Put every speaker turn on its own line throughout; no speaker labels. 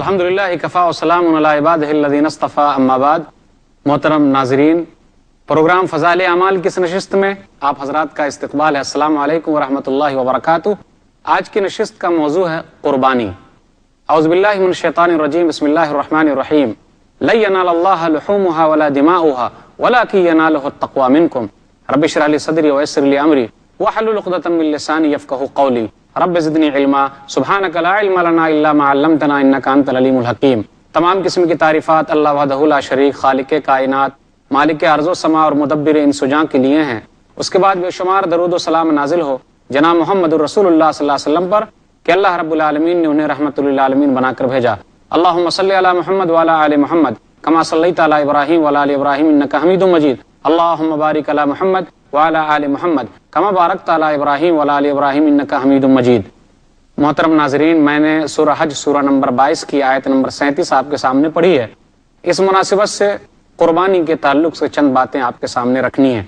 الحمدللہ کفا وسلام علی عبادہ الذین اصطفیٰ اما بعد۔ محترم ناظرین، پروگرام فضائل اعمال کی اس نشست میں آپ حضرات کا استقبال ہے۔ السلام علیکم ورحمۃ اللہ وبرکاتہ۔ آج کی نشست کا موضوع ہے قربانی۔ اعوذ باللہ من الشیطان الرجیم، بسم اللہ الرحمن الرحیم۔ لن ینال اللہ لحومها ولا دماؤها ولکن ینالہ التقوی منکم۔ رب اشرح لی صدری ویسر لی امری واحلل عقدۃ من لسانی یفقہوا قولی۔ رب زدنی علما سبحانک لا علم لنا الا ما علمتنا انک انت العلیم الحکیم۔ تمام قسم کی تعریفات اللہ وحدہ لا شریک، خالق کائنات، مالک ارض و سما اور مدبر ان سجاں کے لیے ہیں۔ اس کے بعد بے شمار درود و سلام نازل ہو جناب محمد رسول اللہ صلی اللہ علیہ وسلم پر کہ اللہ رب العالمین نے انہیں رحمت للعالمین بنا کر بھیجا۔ اللہم صلی علی محمد وعلی آل محمد کما صلیت علی ابراہیم وعلی آل ابراہیم انک حمید مجید۔ اللہم بارک علی محمد وعلی آل محمد کما بارکت علی ابراہیم وعلی آل ابراہیم انک حمید مجید۔ محترم ناظرین، میں نے سورہ حج سورہ نمبر 22 کی آیت نمبر 37 آپ کے سامنے پڑھی ہے۔ اس مناسبت سے قربانی کے تعلق سے چند باتیں آپ کے سامنے رکھنی ہیں۔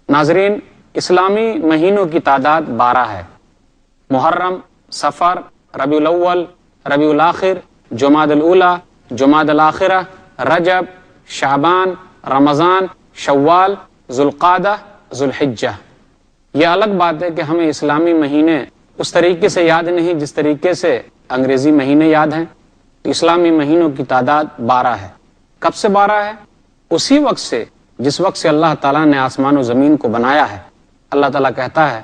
ناظرین، اسلامی مہینوں کی تعداد 12 ہے۔ محرم، صفر، ربیع الاول، ربیع الاخر، جمادی الاولی، جمادی الاخرہ، رجب، شعبان، رمضان، شوال، ذوالقعدہ، ذوالحجہ۔ یہ الگ بات ہے کہ ہمیں اسلامی مہینے اس طریقے سے یاد نہیں جس طریقے سے انگریزی مہینے یاد ہیں۔ تو اسلامی مہینوں کی تعداد 12 ہے۔ کب سے 12 ہے؟ اسی وقت سے جس وقت سے اللہ تعالیٰ نے آسمان و زمین کو بنایا ہے۔ اللہ تعالیٰ کہتا ہے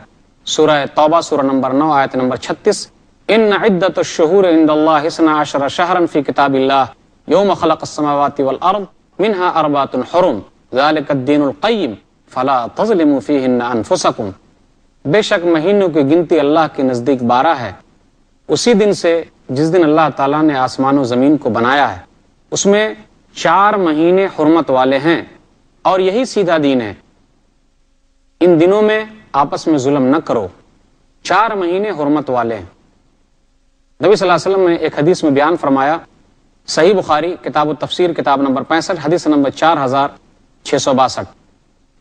سورہ توبہ سورہ نمبر 9 آیت نمبر 36، ان عدۃ الشہور عند اللہ 12 شہرا فی کتاب اللہ یوم خلق السماوات والارض منها 4 حرم ذلک الدین القیم فلا تظلموا فیہن انفسکم۔ بے شک مہینوں کی گنتی اللہ کے نزدیک 12 ہے، اسی دن سے جس دن اللہ تعالیٰ نے آسمان و زمین کو بنایا ہے۔ اس میں 4 مہینے حرمت والے ہیں اور یہی سیدھا دین ہے۔ ان دنوں میں آپس میں ظلم نہ کرو۔ 4 مہینے حرمت والے ہیں۔ نبی صلی اللہ علیہ وسلم نے ایک حدیث میں بیان فرمایا، صحیح بخاری کتاب التفسیر کتاب نمبر 65 حدیث نمبر 4662،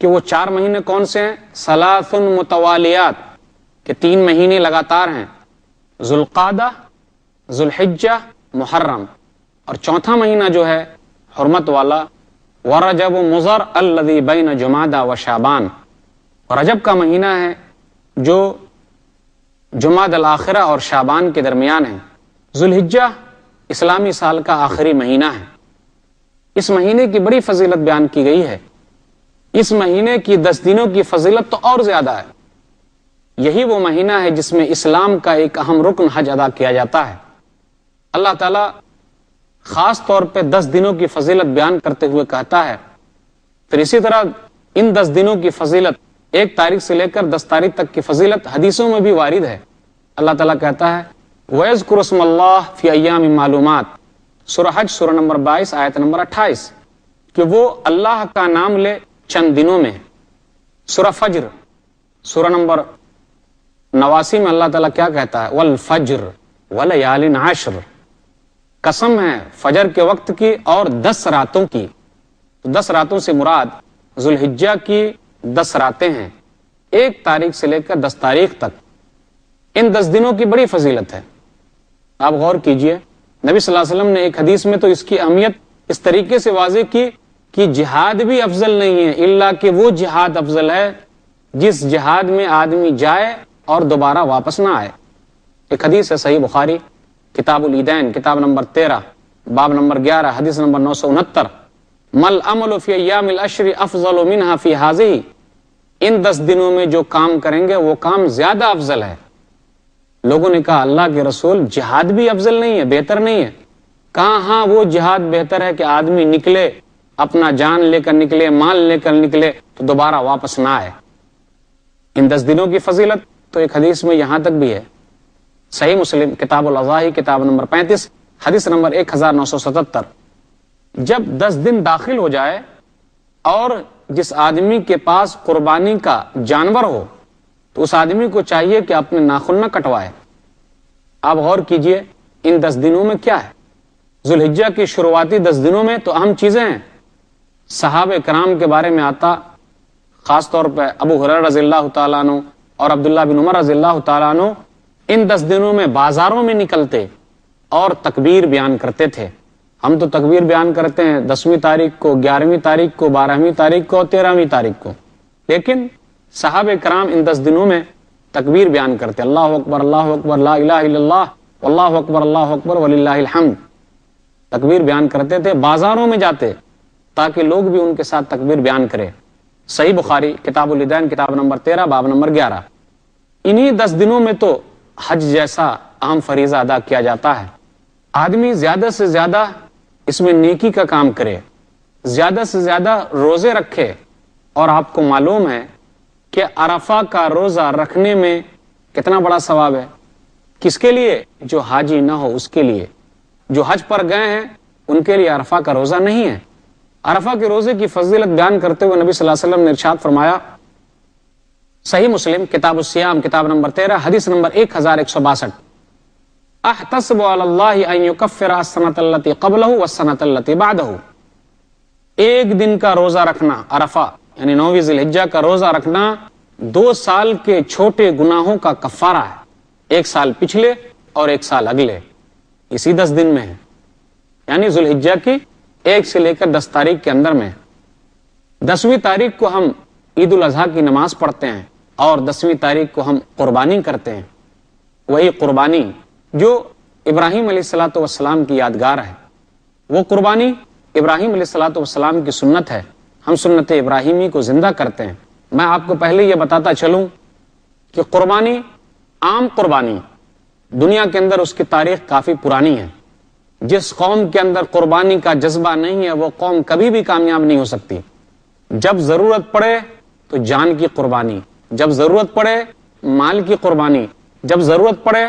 کہ وہ 4 مہینے کون سے ہیں؟ ثلاث متوالیات، کہ 3 مہینے لگاتار ہیں، ذوالقعدہ، ذوالحجہ، محرم، اور 4تھا مہینہ جو ہے حرمت والا ورجب مضر الذی بین جمادہ و شعبان۔ رجب کا مہینہ ہے جو جمادی الاخرہ اور شعبان کے درمیان ہے۔ ذوالحجہ اسلامی سال کا آخری مہینہ ہے۔ اس مہینے کی بڑی فضیلت بیان کی گئی ہے۔ اس مہینے کی 10 دنوں کی فضیلت تو اور زیادہ ہے۔ یہی وہ مہینہ ہے جس میں اسلام کا ایک اہم رکن حج ادا کیا جاتا ہے۔ اللہ تعالیٰ خاص طور پہ 10 دنوں کی فضیلت بیان کرتے ہوئے کہتا ہے، پھر اسی طرح ان 10 دنوں کی فضیلت 1 تاریخ سے لے کر 10 تاریخ تک کی فضیلت حدیثوں میں بھی وارد ہے۔ اللہ تعالیٰ کہتا ہے وَيَذْكُرُ اسْمَ اللَّهِ فِي أَيَّامٍ مَّعْلُومَاتٍ، سورہ حج سورہ نمبر 22 آیت نمبر 28، کہ وہ اللہ کا نام لے چند دنوں میں۔ سورہ فجر سورہ نمبر 89 میں اللہ تعالیٰ کیا کہتا ہے؟ وَالْفَجْرِ وَلَيَالٍ عَشْرٍ، قسم ہے فجر کے وقت کی اور 10 راتوں کی۔ 10 راتوں سے مراد ذوالحجہ کی 10 راتیں ہیں، 1 تاریخ سے لے کر 10 تاریخ تک۔ ان 10 دنوں کی بڑی فضیلت ہے۔ آپ غور کیجئے، نبی صلی اللہ علیہ وسلم نے ایک حدیث میں تو اس کی اہمیت اس طریقے سے واضح کی کہ جہاد بھی افضل نہیں ہے الا کہ وہ جہاد افضل ہے جس جہاد میں آدمی جائے اور دوبارہ واپس نہ آئے۔ ایک حدیث ہے صحیح بخاری کتاب العیدین کتاب نمبر 13 باب نمبر 11 حدیث نمبر 969، مل عمل فی ایام العشر افضل منها فی هذه، ان 10 دنوں میں جو کام کریں گے وہ کام زیادہ افضل ہے۔ لوگوں نے کہا اللہ کے رسول جہاد بھی افضل نہیں ہے، بہتر نہیں ہے؟ کہاں ہاں وہ جہاد بہتر ہے کہ آدمی نکلے، اپنا جان لے کر نکلے، مال لے کر نکلے تو دوبارہ واپس نہ آئے۔ ان 10 دنوں کی فضیلت تو ایک حدیث میں یہاں تک بھی ہے، صحیح مسلم کتاب الاضاحی کتاب نمبر 35 حدیث نمبر 1977، جب 10 دن داخل ہو جائے اور جس آدمی کے پاس قربانی کا جانور ہو تو اس آدمی کو چاہیے کہ اپنے ناخن نہ کٹوائے۔ آپ غور کیجئے ان 10 دنوں میں کیا ہے۔ ذوالحجہ کی شروعاتی 10 دنوں میں تو اہم چیزیں ہیں۔ صحابہ کرام کے بارے میں آتا، خاص طور پہ ابو ہریرہ رضی اللہ تعالیٰ عنہ اور عبداللہ بن عمر رضی اللہ تعالیٰ عنہ ان 10 دنوں میں بازاروں میں نکلتے اور تکبیر بیان کرتے تھے۔ ہم تو تکبیر بیان کرتے ہیں 10ویں تاریخ کو، 11ویں تاریخ کو، 12ویں تاریخ کو اور 13ویں تاریخ کو، لیکن صحابہ کرام ان 10 دنوں میں تکبیر بیان کرتے، اللہ اکبر لا الہ الا اللہ اللہ اکبر وللہ الحمد، تکبیر بیان کرتے تھے۔ بازاروں میں جاتے تاکہ لوگ بھی ان کے ساتھ تکبیر بیان کرے۔ صحیح بخاری کتاب الیدین کتاب نمبر 13 باب نمبر 11۔ انہی 10 دنوں میں تو حج جیسا اہم فریضہ ادا کیا جاتا ہے۔ آدمی زیادہ سے زیادہ اس میں نیکی کا کام کرے، زیادہ سے زیادہ روزے رکھے، اور آپ کو معلوم ہے کہ عرفہ کا روزہ رکھنے میں کتنا بڑا ثواب ہے۔ کس کے لیے؟ جو حاجی نہ ہو اس کے لیے۔ جو حج پر گئے ہیں ان کے لیے عرفہ کا روزہ نہیں ہے۔ عرفہ کے روزے کی فضیلت بیان کرتے ہوئے نبی صلی اللہ علیہ وسلم نے ارشاد فرمایا، صحیح مسلم کتاب الصیام کتاب نمبر 13 حدیث نمبر 1162، احتسب علی اللہ ان یکفر السنۃ التی قبلہ والسنۃ التی بعدہ، ایک دن کا روزہ رکھنا عرفہ یعنی 9 ذی الحجہ کا روزہ رکھنا 2 سال کے چھوٹے گناہوں کا کفارہ ہے، 1 سال پچھلے اور 1 سال اگلے، اسی 10 دن میں ہے، یعنی ذی الحجہ کی 1 سے لے کر 10 تاریخ کے اندر میں۔ 10ویں تاریخ کو ہم عید الاضحیٰ کی نماز پڑھتے ہیں اور 10ویں تاریخ کو ہم قربانی کرتے ہیں، وہی قربانی جو ابراہیم علیہ الصلوۃ والسلام کی یادگار ہے۔ وہ قربانی ابراہیم علیہ الصلوۃ والسلام کی سنت ہے، ہم سنت ابراہیمی کو زندہ کرتے ہیں۔ میں آپ کو پہلے یہ بتاتا چلوں کہ قربانی، عام قربانی، دنیا کے اندر اس کی تاریخ کافی پرانی ہے۔ جس قوم کے اندر قربانی کا جذبہ نہیں ہے وہ قوم کبھی بھی کامیاب نہیں ہو سکتی۔ جب ضرورت پڑے تو جان کی قربانی، جب ضرورت پڑے مال کی قربانی، جب ضرورت پڑے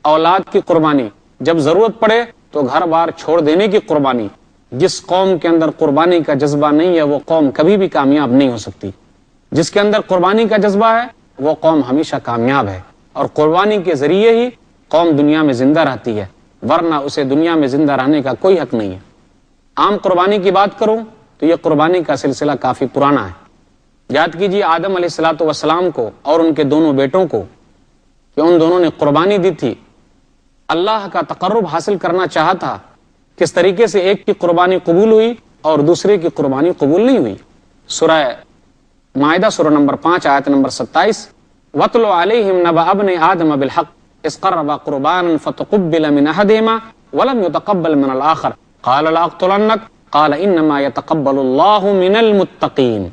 اولاد کی قربانی، جب ضرورت پڑے تو گھر بار چھوڑ دینے کی قربانی۔ جس قوم کے اندر قربانی کا جذبہ نہیں ہے وہ قوم کبھی بھی کامیاب نہیں ہو سکتی۔ جس کے اندر قربانی کا جذبہ ہے وہ قوم ہمیشہ کامیاب ہے، اور قربانی کے ذریعے ہی قوم دنیا میں زندہ رہتی ہے، ورنہ اسے دنیا میں زندہ رہنے کا کوئی حق نہیں ہے۔ عام قربانی کی بات کروں تو یہ قربانی کا سلسلہ کافی پرانا ہے۔ یاد کیجیے آدم علیہ الصلوۃ والسلام کو اور ان کے دونوں بیٹوں کو، کہ ان دونوں نے قربانی دی تھی، اللہ کا تقرب حاصل کرنا چاہا تھا۔ کس طریقے سے ایک کی قربانی قبول ہوئی اور دوسرے کی قربانی قبول نہیں ہوئی؟ سورہ مائدہ سورہ نمبر 5 آیت نمبر 27، وَاتْلُ عَلَيْهِمْ نَبَأَ ابْنَيْ آدَمَ بِالْحَقِّ إِذْ قَرَّبَا قُرْبَانًا فَتُقُبِّلَ مِنْ أَحَدِهِمَا وَلَمْ يُتَقَبَّلْ مِنَ الْآخَرِ قَالَ لَأَقْتُلَنَّكَ قَالَ إِنَّمَا يَتَقَبَّلُ اللَّهُ مِنَ الْمُتَّقِينَ۔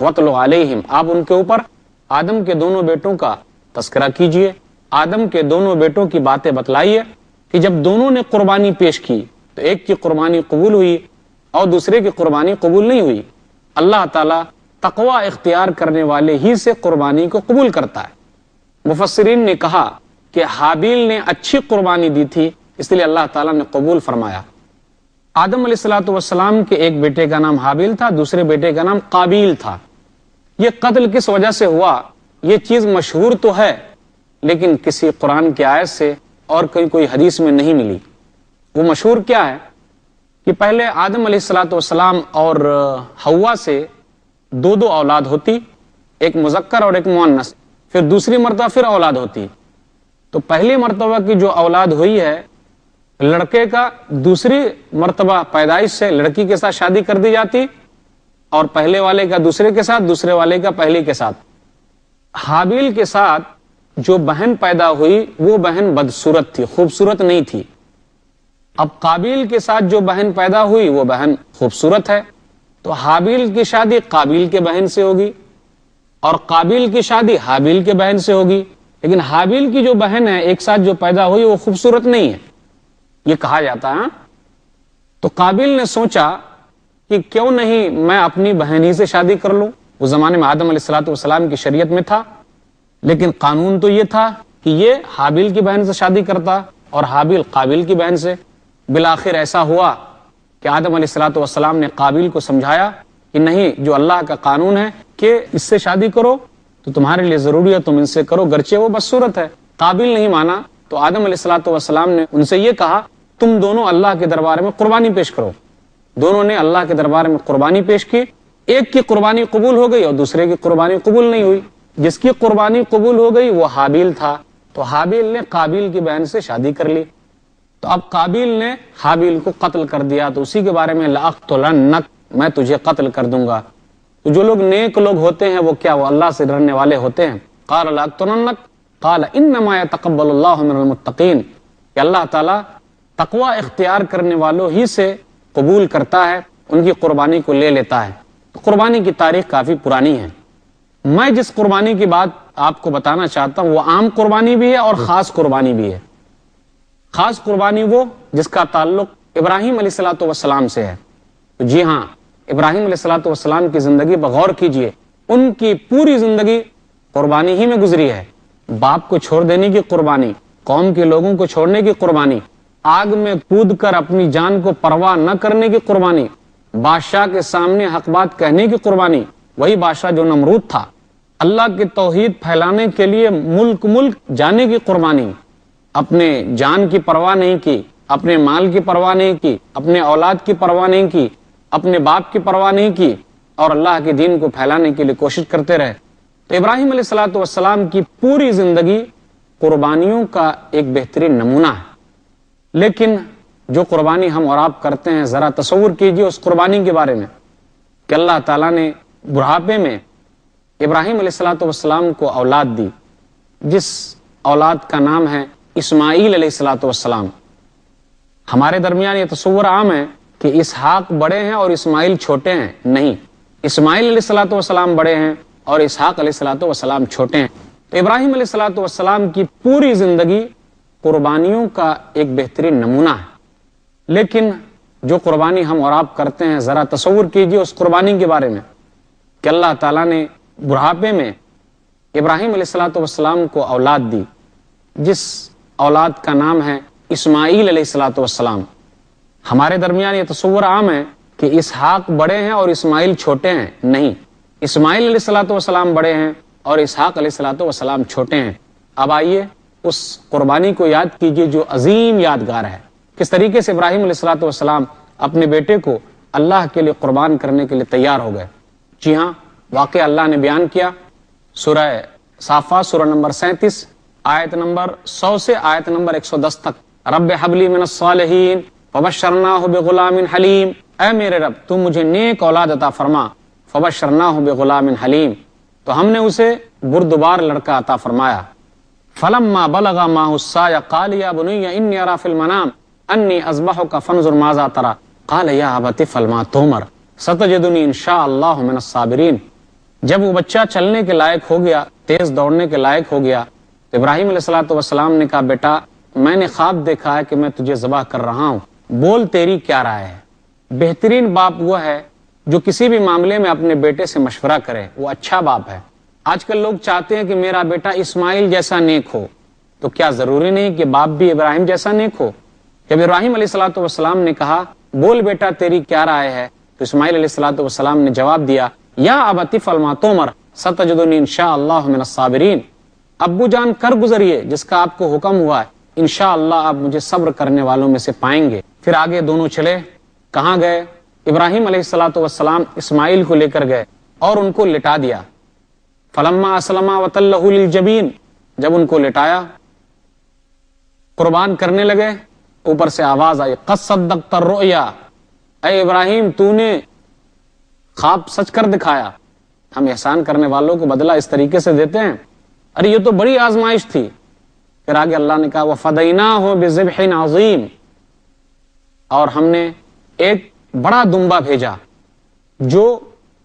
وَاتْلُ عَلَيْهِمْ، آپ ان کے اوپر آدم کے دونوں بیٹوں کا تذکرہ کیجئے، آدم کے دونوں بیٹوں کی باتیں بتلائیے کہ جب دونوں نے قربانی پیش کی تو ایک کی قربانی قبول ہوئی اور دوسرے کی قربانی قبول نہیں ہوئی۔ اللہ تعالیٰ تقوی اختیار کرنے والے ہی سے قربانی کو قبول کرتا ہے۔ مفسرین نے کہا کہ حابیل نے اچھی قربانی دی تھی، اس لیے اللہ تعالیٰ نے قبول فرمایا۔ آدم علیہ الصلوۃ والسلام کے ایک بیٹے کا نام حابیل تھا، دوسرے بیٹے کا نام قابیل تھا۔ یہ قتل کس وجہ سے ہوا یہ چیز مشہور تو ہے، لیکن کسی قرآن کی آیت سے اور کوئی حدیث میں نہیں ملی۔ وہ مشہور کیا ہے کہ پہلے آدم علیہ الصلوۃ والسلام اور حوا سے 2 اولاد ہوتی، ایک مذکر اور ایک مؤنث، پھر دوسری مرتبہ پھر اولاد ہوتی۔ تو پہلی مرتبہ کی جو اولاد ہوئی ہے لڑکے کا، دوسری مرتبہ پیدائش سے لڑکی کے ساتھ شادی کر دی جاتی، اور پہلے والے کا دوسرے کے ساتھ، دوسرے والے کا پہلی کے ساتھ۔ حابیل کے ساتھ جو بہن پیدا ہوئی وہ بہن بدصورت تھی، خوبصورت نہیں تھی۔ اب قابیل کے ساتھ جو بہن پیدا ہوئی وہ بہن خوبصورت ہے، تو حابیل کی شادی قابیل کے بہن سے ہوگی اور قابیل کی شادی حابیل کے بہن سے ہوگی، لیکن حابیل کی جو بہن ہے ایک ساتھ جو پیدا ہوئی وہ خوبصورت نہیں ہے، یہ کہا جاتا ہے۔ تو قابیل نے سوچا کہ کیوں نہیں میں اپنی بہن ہی سے شادی کر لوں۔ اس زمانے میں آدم علیہ الصلوۃ والسلام کی شریعت میں تھا، لیکن قانون تو یہ تھا کہ یہ حابیل کی بہن سے شادی کرتا اور حابیل قابیل کی بہن سے۔ بالآخر ایسا ہوا کہ آدم علیہ الصلوۃ والسلام نے قابیل کو سمجھایا کہ نہیں، جو اللہ کا قانون ہے کہ اس سے شادی کرو تو تمہارے لیے ضروری ہے تم ان سے کرو، گرچہ وہ بدصورت ہے۔ قابیل نہیں مانا تو آدم علیہ الصلوۃ والسلام نے ان سے یہ کہا تم دونوں اللہ کے دربار میں قربانی پیش کرو۔ دونوں نے اللہ کے دربار میں قربانی پیش کی، ایک کی قربانی قبول ہو گئی اور دوسرے کی قربانی قبول نہیں ہوئی۔ جس کی قربانی قبول ہو گئی وہ حابیل تھا، تو حابیل نے قابیل کی بہن سے شادی کر لی۔ تو اب قابیل نے حابیل کو قتل کر دیا، تو اسی کے بارے میں لأقتلنک، میں تجھے قتل کر دوں گا۔ تو جو لوگ نیک لوگ ہوتے ہیں وہ کیا، وہ اللہ سے ڈرنے والے ہوتے ہیں۔ قال لأقتلنک قال انما يتقبل اللہ من المتقین، کہ اللہ تعالیٰ تقوی اختیار کرنے والوں ہی سے قبول کرتا ہے، ان کی قربانی کو لے لیتا ہے۔ قربانی کی تاریخ کافی پرانی ہے۔ میں جس قربانی کی بات آپ کو بتانا چاہتا ہوں وہ عام قربانی بھی ہے اور خاص قربانی بھی ہے۔ خاص قربانی وہ جس کا تعلق ابراہیم علیہ الصلوۃ والسلام سے ہے۔ جی ہاں، ابراہیم علیہ الصلوۃ والسلام کی زندگی بغور کیجئے، ان کی پوری زندگی قربانی ہی میں گزری ہے۔ باپ کو چھوڑ دینے کی قربانی، قوم کے لوگوں کو چھوڑنے کی قربانی، آگ میں کود کر اپنی جان کو پرواہ نہ کرنے کی قربانی، بادشاہ کے سامنے حق بات کہنے کی قربانی، وہی بادشاہ جو نمرود تھا، اللہ کی توحید پھیلانے کے لیے ملک ملک جانے کی قربانی، اپنے جان کی پرواہ نہیں کی، اپنے مال کی پرواہ نہیں کی، اپنے اولاد کی پرواہ نہیں کی، اپنے باپ کی پرواہ نہیں کی، اور اللہ کے دین کو پھیلانے کے لیے کوشش کرتے رہے۔ تو ابراہیم علیہ الصلوۃ والسلام کی پوری زندگی قربانیوں کا ایک بہترین نمونہ ہے۔ لیکن جو قربانی ہم اور آپ کرتے ہیں، ذرا تصور کیجئے اس قربانی کے بارے میں کہ اللہ تعالیٰ نے بڑھاپے میں ابراہیم علیہ الصلوۃ والسلام کو اولاد دی، جس اولاد کا نام ہے اسماعیل علیہ الصلوۃ والسلام۔ ہمارے درمیان یہ تصور عام ہے کہ اسحاق بڑے ہیں اور اسماعیل چھوٹے ہیں، نہیں، اسماعیل علیہ الصلوۃ والسلام بڑے ہیں اور اسحاق علیہ الصلوۃ والسلام چھوٹے ہیں۔ تو ابراہیم علیہ الصلوۃ والسلام کی پوری زندگی قربانیوں کا ایک بہترین نمونہ ہے۔ لیکن جو قربانی ہم اور آپ کرتے ہیں، ذرا تصور کیجئے اس قربانی کے بارے میں کہ اللہ تعالیٰ نے بڑھاپے میں ابراہیم علیہ الصلوۃ والسلام کو اولاد دی، جس اولاد کا نام ہے اسماعیل علیہ الصلوۃ والسلام۔ ہمارے درمیان یہ تصور عام ہے کہ اسحاق بڑے ہیں اور اسماعیل چھوٹے ہیں، نہیں، اسماعیل علیہ الصلوۃ والسلام بڑے ہیں اور اسحاق علیہ الصلوۃ والسلام چھوٹے ہیں۔ اب آئیے اس قربانی کو یاد کیجئے جو عظیم یادگار ہے، کس طریقے سے ابراہیم علیہ الصلوۃ والسلام اپنے بیٹے کو اللہ کے لیے قربان کرنے کے لیے تیار ہو گئے۔ جی ہاں، واقعہ اللہ نے بیان کیا سورہ صافات سورہ نمبر 37 آیت نمبر 100 سے آیت نمبر 110 تک۔ رب حب لی من الصالحین فبشرناہ بغلام حلیم، اے میرے رب تو مجھے نیک اولاد عطا فرما، فبشرناہ بغلام حلیم، تو ہم نے اسے بردبار لڑکا عطا فرمایا۔ فلما بلغ معه السعي قال يا بني اني ارى في المنام انی اذبحک فانظر ماذا ترى قال یا ابت افعل ما تؤمر ستجدنی ان شاء اللہ من الصابرین۔ جب وہ بچہ چلنے کے لائق ہو گیا، تیز دوڑنے کے لائق ہو گیا، تو ابراہیم علیہ الصلوۃ والسلام نے کہا بیٹا میں نے خواب دیکھا ہے کہ میں تجھے ذبح کر رہا ہوں، بول تیری کیا رائے ہے۔ بہترین باپ وہ ہے جو کسی بھی معاملے میں اپنے بیٹے سے مشورہ کرے، وہ اچھا باپ ہے۔ آج کل لوگ چاہتے ہیں کہ میرا بیٹا اسماعیل جیسا نیک ہو، تو کیا ضروری نہیں کہ باپ بھی ابراہیم جیسا نیک ہو؟ جب ابراہیم علیہ الصلوۃ والسلام نے کہا بول بیٹا تیری کیا رائے ہے، تو اسماعیل علیہ الصلوۃ والسلام نے جواب دیا یا ابت افعل ما تؤمر ستجدنی ان شاء اللہ من الصابرین، ابو جان کر گزریے جس کا آپ کو حکم ہوا ہے، انشاءاللہ آپ مجھے صبر کرنے والوں میں سے پائیں گے۔ پھر آگے دونوں چلے، کہاں گئے؟ ابراہیم علیہ الصلوۃ والسلام اسماعیل کو لے کر گئے اور ان کو لٹا دیا۔ فلما اسلما وتلہ للجبین، جب ان کو لٹایا قربان کرنے لگے، اوپر سے آواز آئی قد صدقت الرؤیا، اے ابراہیم تو نے خواب سچ کر دکھایا۔ ہم احسان کرنے والوں کو بدلہ اس طریقے سے دیتے ہیں، ارے یہ تو بڑی آزمائش تھی۔ پھر آگے اللہ نے کہا وفدیناہ بذبح عظیم، اور ہم نے ایک بڑا دمبا بھیجا جو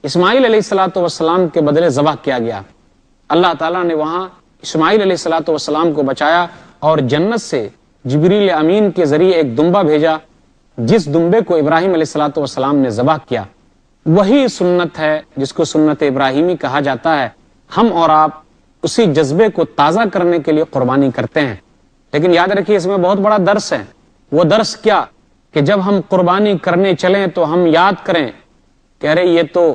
اسماعیل علیہ الصلوۃ والسلام کے بدلے ذبح کیا گیا۔ اللہ تعالیٰ نے وہاں اسماعیل علیہ الصلوۃ والسلام کو بچایا اور جنت سے جبریل امین کے ذریعے ایک دمبا بھیجا، جس دمبے کو ابراہیم علیہ الصلوۃ والسلام نے ذبح کیا۔ وہی سنت ہے جس کو سنت ابراہیمی کہا جاتا ہے۔ ہم اور آپ اسی جذبے کو تازہ کرنے کے لیے قربانی کرتے ہیں، لیکن یاد رکھیے اس میں بہت بڑا درس ہے۔ وہ درس کیا کہ جب ہم قربانی کرنے چلیں تو ہم یاد کریں کہ ارے یہ تو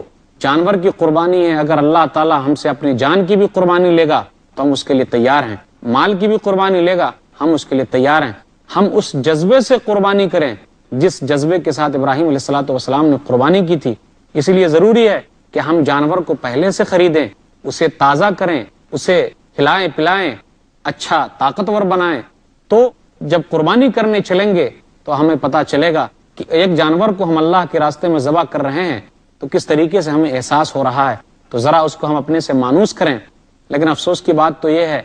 جانور کی قربانی ہے، اگر اللہ تعالی ہم سے اپنی جان کی بھی قربانی لے گا تو ہم اس کے لیے تیار ہیں، مال کی بھی قربانی لے گا ہم اس کے لیے تیار ہیں۔ ہم اس جذبے سے قربانی کریں جس جذبے کے ساتھ ابراہیم علیہ الصلوۃ والسلام نے قربانی کی تھی۔ اس لیے ضروری ہے کہ ہم جانور کو پہلے سے خریدیں، اسے تازہ کریں، اسے کھلائیں پلائیں، اچھا طاقتور بنائیں، تو جب قربانی کرنے چلیں گے تو ہمیں پتہ چلے گا کہ ایک جانور کو ہم اللہ کے راستے میں ذبح کر رہے ہیں تو کس طریقے سے ہمیں احساس ہو رہا ہے، تو ذرا اس کو ہم اپنے سے مانوس کریں۔ لیکن افسوس کی بات تو یہ ہے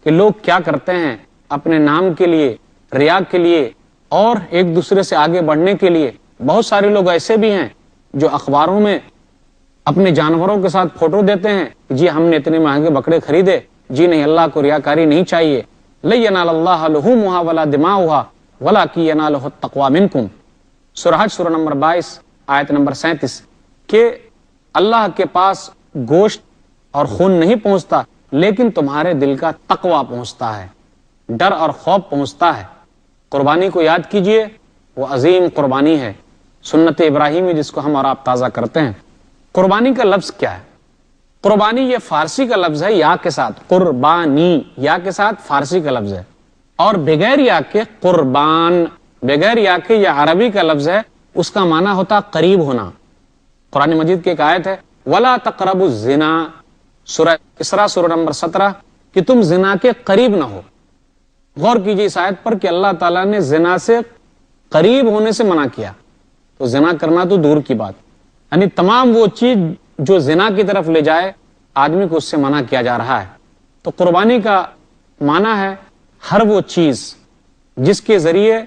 کہ لوگ کیا کرتے ہیں، اپنے نام کے لیے، ریا کے لیے اور ایک دوسرے سے آگے بڑھنے کے لیے، بہت سارے لوگ ایسے بھی ہیں جو اخباروں میں اپنے جانوروں کے ساتھ فوٹو دیتے ہیں، جی ہم نے اتنے مہنگے بکرے خریدے، جی نہیں، اللہ کو ریاکاری نہیں چاہیے۔ لن ینال اللہ لحومها ولا دماؤها ولکن ینالہ التقوی منکم، سورہ حج سورہ نمبر 22 آیت نمبر 37، کہ اللہ کے پاس گوشت اور خون نہیں پہنچتا لیکن تمہارے دل کا تقوی پہنچتا ہے، ڈر اور خوف پہنچتا ہے۔ قربانی کو یاد کیجئے، وہ عظیم قربانی ہے، سنت ابراہیمی جس کو ہم اور آپ تازہ کرتے ہیں۔ قربانی کا لفظ کیا ہے؟ قربانی یہ فارسی کا لفظ ہے یا کے ساتھ، قربانی یا کے ساتھ فارسی کا لفظ ہے، اور بغیر یا کے قربان، بغیر یا کے یہ عربی کا لفظ ہے، اس کا معنی ہوتا قریب ہونا۔ قرآن مجید کی ایک آیت ہے وَلَا تَقْرَبُوا الزِّنَا، سورہ اسراء سورہ نمبر 17، کہ تم زنا کے قریب نہ ہو۔ غور کیجئے اس آیت پر کہ اللہ تعالیٰ نے زنا سے قریب ہونے سے منع کیا، تو زنا کرنا تو دور کی بات، یعنی تمام وہ چیز جو زنا کی طرف لے جائے آدمی کو اس سے منع کیا جا رہا ہے۔ تو قربانی کا معنی ہے ہر وہ چیز جس کے ذریعے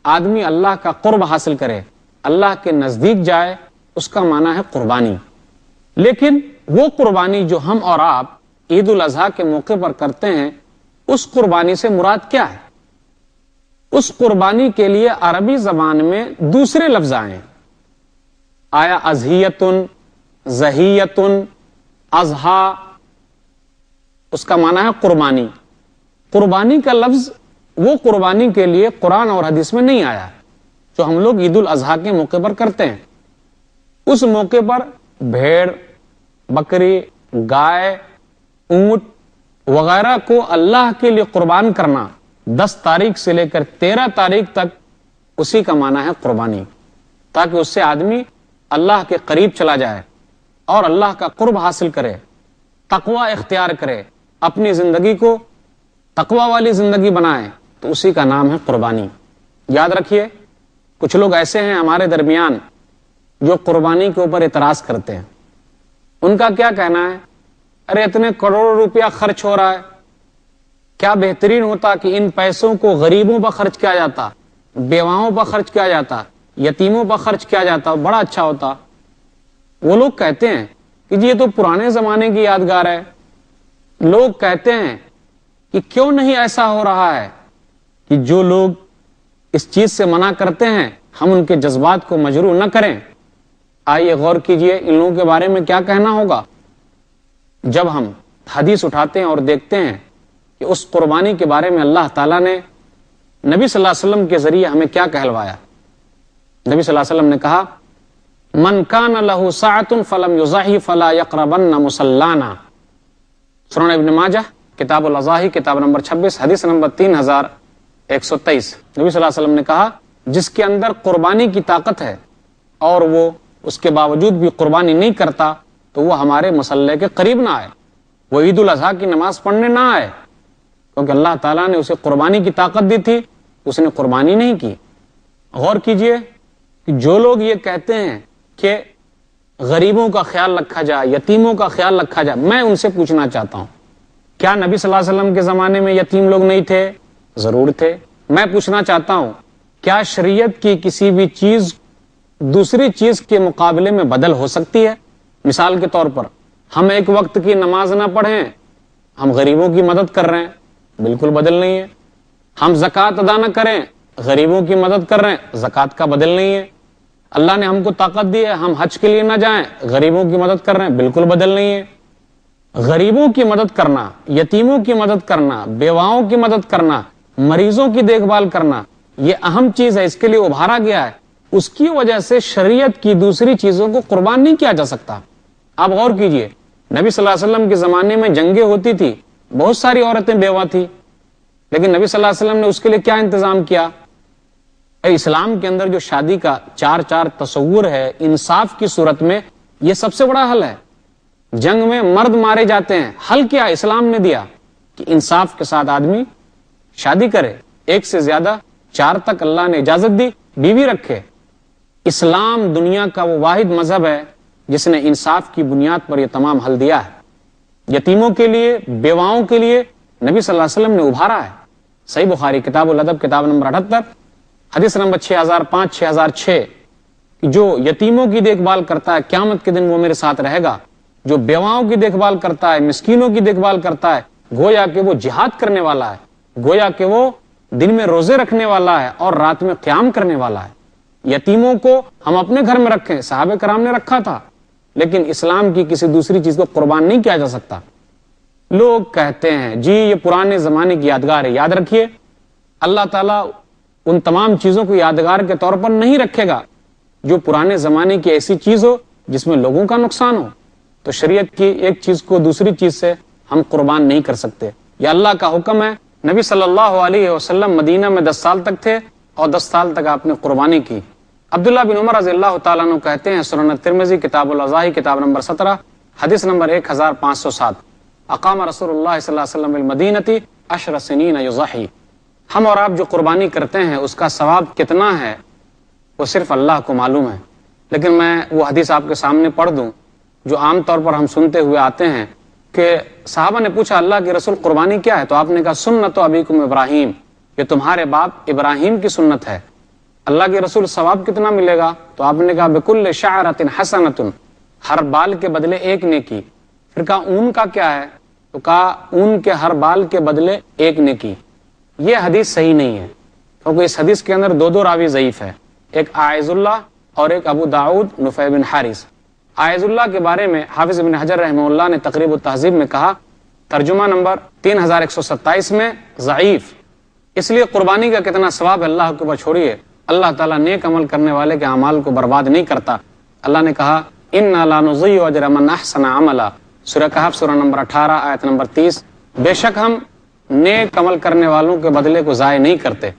آدمی اللہ کا قرب حاصل کرے، اللہ کے نزدیک جائے، اس کا معنی ہے قربانی۔ لیکن وہ قربانی جو ہم اور آپ عید الاضحیٰ کے موقع پر کرتے ہیں، اس قربانی سے مراد کیا ہے؟ اس قربانی کے لیے عربی زبان میں دوسرے لفظ آئے، آیا اضحیتن، ضحیتن، اضحیٰ، اس کا معنی ہے قربانی۔ قربانی کا لفظ وہ قربانی کے لیے قرآن اور حدیث میں نہیں آیا جو ہم لوگ عید الاضحیٰ کے موقع پر کرتے ہیں۔ اس موقع پر بھیڑ، بکری، گائے، اونٹ وغیرہ کو اللہ کے لیے قربان کرنا 10 تاریخ سے لے کر 13 تاریخ تک، اسی کا معنی ہے قربانی، تاکہ اس سے آدمی اللہ کے قریب چلا جائے اور اللہ کا قرب حاصل کرے، تقوی اختیار کرے، اپنی زندگی کو تقوی والی زندگی بنائے، تو اسی کا نام ہے قربانی۔ یاد رکھیے، کچھ لوگ ایسے ہیں ہمارے درمیان جو قربانی کے اوپر اعتراض کرتے ہیں۔ ان کا کیا کہنا ہے، ارے اتنے کروڑوں روپیہ خرچ ہو رہا ہے، کیا بہترین ہوتا کہ ان پیسوں کو غریبوں پر خرچ کیا جاتا، بیواؤں پر خرچ کیا جاتا، یتیموں پر خرچ کیا جاتا، بڑا اچھا ہوتا۔ وہ لوگ کہتے ہیں کہ جی یہ تو پرانے زمانے کی یادگار ہے۔ لوگ کہتے ہیں کہ کیوں نہیں ایسا ہو رہا ہے کہ جو لوگ اس چیز سے منع کرتے ہیں ہم ان کے جذبات کو مجروح نہ کریں۔ آئیے غور کیجئے ان لوگوں کے بارے میں کیا کہنا ہوگا جب ہم حدیث اٹھاتے ہیں اور دیکھتے ہیں کہ اس قربانی کے بارے میں اللہ تعالیٰ نے نبی صلی اللہ علیہ وسلم کے ذریعے ہمیں کیا کہلوایا۔ نبی صلی اللہ علیہ وسلم نے کہا من کان لہ سعۃ فلم یضحی فلا یقربن مصلانا، سنن ابن ماجہ کتاب الاضاحی کتاب نمبر 26 حدیث نمبر 3123۔ نبی صلی اللہ علیہ وسلم نے کہا جس کے اندر قربانی کی طاقت ہے اور وہ اس کے باوجود بھی قربانی نہیں کرتا تو وہ ہمارے مصلی کے قریب نہ آئے، وہ عید الاضحیٰ کی نماز پڑھنے نہ آئے، کیونکہ اللہ تعالیٰ نے اسے قربانی کی طاقت دی تھی، اس نے قربانی نہیں کی۔ غور کیجئے کہ جو لوگ یہ کہتے ہیں کہ غریبوں کا خیال رکھا جائے، یتیموں کا خیال رکھا جائے، میں ان سے پوچھنا چاہتا ہوں کیا نبی صلی اللہ علیہ وسلم کے زمانے میں یتیم لوگ نہیں تھے؟ ضرور تھے۔ میں پوچھنا چاہتا ہوں کیا شریعت کی کسی بھی چیز دوسری چیز کے مقابلے میں بدل ہو سکتی ہے؟ مثال کے طور پر ہم ایک وقت کی نماز نہ پڑھیں، ہم غریبوں کی مدد کر رہے ہیں، بالکل بدل نہیں ہے۔ ہم زکوٰۃ ادا نہ کریں، غریبوں کی مدد کر رہے ہیں، زکوٰۃ کا بدل نہیں ہے۔ اللہ نے ہم کو طاقت دی ہے، ہم حج کے لیے نہ جائیں، غریبوں کی مدد کر رہے ہیں، بالکل بدل نہیں ہے۔ غریبوں کی مدد کرنا، یتیموں کی مدد کرنا، بیواؤں کی مدد کرنا، مریضوں کی دیکھ بھال کرنا، یہ اہم چیز ہے، اس کے لیے ابھارا گیا ہے۔ اس کی وجہ سے شریعت کی دوسری چیزوں کو قربان نہیں کیا جا سکتا۔ آپ غور کیجئے، نبی صلی اللہ علیہ وسلم کے زمانے میں جنگیں ہوتی تھی، بہت ساری عورتیں بیوہ تھی، لیکن نبی صلی اللہ علیہ وسلم نے اس کے لیے کیا انتظام کیا؟ اسلام کے اندر جو شادی کا 4 تصور ہے انصاف کی صورت میں، یہ سب سے بڑا حل ہے۔ جنگ میں مرد مارے جاتے ہیں، حل کیا اسلام نے دیا کہ انصاف کے ساتھ آدمی شادی کرے، 1 سے زیادہ 4 تک اللہ نے اجازت دی، بیوی رکھے۔ اسلام دنیا کا وہ واحد مذہب ہے جس نے انصاف کی بنیاد پر یہ تمام حل دیا ہے۔ یتیموں کے لیے، بیواؤں کے لیے نبی صلی اللہ علیہ وسلم نے ابھارا ہے۔ صحیح بخاری کتاب الادب کتاب نمبر 78 حدیث نمبر 6005 6006 جو یتیموں کی دیکھ بھال کرتا ہے قیامت کے دن وہ میرے ساتھ رہے گا، جو بیواؤں کی دیکھ بھال کرتا ہے، مسکینوں کی دیکھ بھال کرتا ہے، گویا کہ وہ جہاد کرنے والا ہے، گویا کہ وہ دن میں روزے رکھنے والا ہے اور رات میں قیام کرنے والا ہے۔ یتیموں کو ہم اپنے گھر میں رکھیں، صحابہ کرام نے رکھا تھا، لیکن اسلام کی کسی دوسری چیز کو قربان نہیں کیا جا سکتا۔ لوگ کہتے ہیں جی یہ پرانے زمانے کی یادگار ہے، یاد رکھیے اللہ تعالیٰ ان تمام چیزوں کو یادگار کے طور پر نہیں رکھے گا جو پرانے زمانے کی ایسی چیز ہو جس میں لوگوں کا نقصان ہو۔ تو شریعت کی ایک چیز کو دوسری چیز سے ہم قربان نہیں کر سکتے، یہ اللہ کا حکم ہے۔ نبی صلی اللہ علیہ وسلم مدینہ میں 10 سال تک تھے اور 10 سال تک آپ نے قربانی کی۔ عبداللہ بن عمر رضی اللہ تعالیٰ عنہ کہتے ہیں سنن ترمذی کتاب الاضاحی کتاب نمبر 17 حدیث نمبر 1507 اقام رسول اللہ صلی اللہ علیہ وسلم بالمدینہ 10 سنین یضحی۔ ہم اور آپ جو قربانی کرتے ہیں اس کا ثواب کتنا ہے وہ صرف اللہ کو معلوم ہے، لیکن میں وہ حدیث آپ کے سامنے پڑھ دوں جو عام طور پر ہم سنتے ہوئے آتے ہیں کہ صحابہ نے پوچھا اللہ کے رسول قربانی کیا ہے؟ تو آپ نے کہا سنت ابیکم ابراہیم، یہ تمہارے باپ ابراہیم کی سنت ہے۔ اللہ کے رسول ثواب کتنا ملے گا؟ تو آپ نے کہا بکل شعرۃ حسنۃ، ہر بال کے بدلے 1 نیکی۔ پھر کہا اون کا کیا ہے؟ تو کہا اون کے ہر بال کے بدلے 1 نیکی۔ یہ حدیث صحیح نہیں ہے کیونکہ اس حدیث کے اندر 2 راوی ضعیف ہے، ایک عائض اللہ اور ایک ابو داؤد نفیع بن حارث۔ عائض اللہ کے بارے میں حافظ ابن حجر رحمہ اللہ نے تقریب التہذیب میں کہا ترجمہ نمبر 3127 میں ضعیف، اس لیے قربانی کا کتنا ثواب ہے اللہ کے اوپر چھوڑیے، اللہ تعالیٰ نیک عمل کرنے والے کے اعمال کو برباد نہیں کرتا۔ اللہ نے کہا انا لا نضيع اجر من احسن عملا، سورہ کہف سورہ نمبر 18 آیت نمبر 30، بے شک ہم نیک عمل کرنے والوں کے بدلے کو ضائع نہیں کرتے۔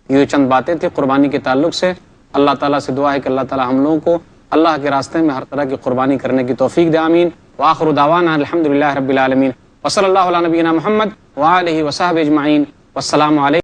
یہ چند باتیں تھیں قربانی کے تعلق سے۔ اللہ تعالیٰ سے دعا ہے کہ اللہ تعالیٰ ہم لوگوں کو اللہ کے راستے میں ہر طرح کی قربانی کرنے کی توفیق دے، آمین۔ وآخر دعوانا الحمدللہ رب العالمین، وصلی اللہ علی نبینا محمد وآلہ وصحبہ اجمعین، والسلام علیکم۔